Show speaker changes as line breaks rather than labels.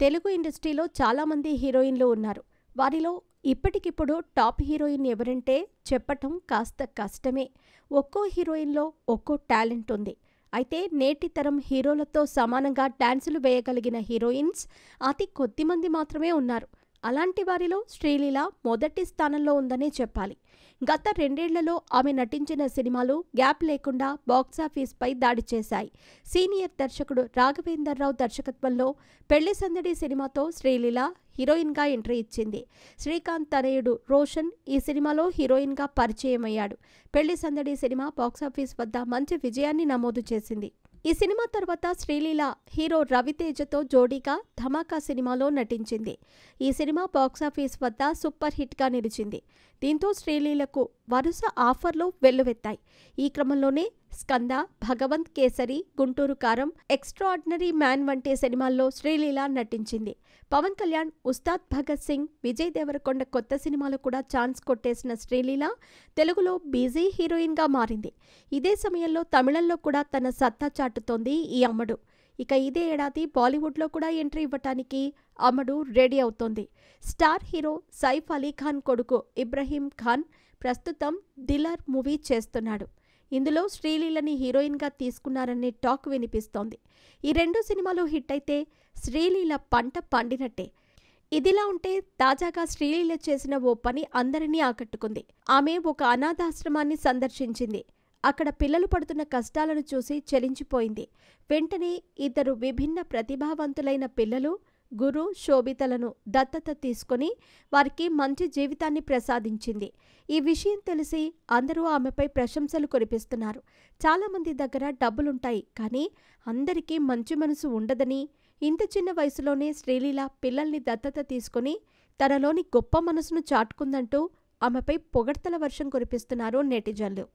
తెలుగు ఇండస్ట్రీలో చాలామంది హీరోయిన్లు ఉన్నారు. వారిలో ఇప్పటికిప్పుడు టాప్ హీరోయిన్ ఎవరంటే చెప్పటం కాస్త కష్టమే. ఒక్కో హీరోయిన్‌లో ఒక్కో టాలెంట్ ఉంది. అయితే నేటి తరం హీరోలతో సమానంగా డాన్సులు వేయగలిగిన హీరోయిన్స్ అతి కొద్దిమంది మాత్రమే ఉన్నారు. అలాంటి వారిలో శ్రీలీల మొదటి స్థానంలో ఉందనే చెప్పాలి. గత 2 ఏళ్లలో ఆమె నటించిన సినిమాలు గ్యాప్ లేకుండా బాక్సాఫీస్‌పై దాడి చేశాయి. సీనియర్ దర్శకుడు రాఘవేంద్రరావు దర్శకత్వంలో పెళ్లి సందడి సినిమాతో శ్రీలీల హీరోయిన్‌గా ఎంట్రీ ఇచ్చింది. శ్రీకాంత్ తనయుడు రోషన్ ఈ సినిమాలో హీరోయిన్‌గా పరిచయమయ్యాడు. పెళ్లి సందడి సినిమా బాక్సాఫీస్ వద్ద మంచి విజయాన్ని నమోదు చేసింది. ఈ సినిమా తర్వాత శ్రీలీల హీరో రవితేజతో జోడీగా ధమాకా సినిమాలో నటించింది. ఈ సినిమా బాక్సాఫీస్ వద్ద సూపర్ హిట్గా నిలిచింది. దీంతో శ్రీలీలకు వరుస ఆఫర్లు వెల్లువెత్తాయి. ఈ క్రమంలోనే స్కంద, భగవంత్ కేసరి, గుంటూరు కారం, ఎక్స్ట్రాఆర్డినరీ మ్యాన్ వంటి సినిమాల్లో శ్రీలీల నటించింది. పవన్ కళ్యాణ్, ఉస్తాద్ భగత్ సింగ్, విజయ్ దేవరకొండ కొత్త సినిమాలు కూడా ఛాన్స్ కొట్టేసిన శ్రీలీల తెలుగులో బిజీ హీరోయిన్గా మారింది. ఇదే సమయంలో తమిళంలో కూడా తన సత్తా చాటుతోంది ఈ అమ్మడు. ఇక ఇదే ఏడాది బాలీవుడ్లో కూడా ఎంట్రీ ఇవ్వటానికి అమ్మడు రెడీ అవుతోంది. స్టార్ హీరో సైఫ్ అలీ ఖాన్ కొడుకు ఇబ్రహీం ఖాన్ ప్రస్తుతం దిలర్ మూవీ చేస్తున్నాడు. ఇందులో శ్రీలీలని హీరోయిన్గా తీసుకున్నారనే టాక్ వినిపిస్తోంది. ఈ 2 సినిమాలు హిట్ అయితే శ్రీలీల పంట పండినట్టే. ఇదిలా ఉంటే తాజాగా శ్రీలీల చేసిన ఓ పని అందరినీ ఆకట్టుకుంది. ఆమె ఒక అనాథాశ్రమాన్ని సందర్శించింది. అక్కడ పిల్లలు పడుతున్న కష్టాలను చూసి చలించిపోయింది. వెంటనే 2 విభిన్న ప్రతిభావంతులైన పిల్లలు గురు, శోభితలను దత్తత తీసుకొని వారికి మంచి జీవితాన్ని ప్రసాదించింది. ఈ విషయం తెలిసి అందరూ ఆమెపై ప్రశంసలు కురిపిస్తున్నారు. చాలామంది దగ్గర డబ్బులుంటాయి, కానీ అందరికీ మంచి మనసు ఉండదని, ఇంత చిన్న వయసులోనే శ్రీలీల పిల్లల్ని దత్తత తీసుకొని తనలోని గొప్ప మనసును చాటుకుందంటూ ఆమెపై పొగడ్తల వర్షం కురిపిస్తున్నారు నెటిజన్లు.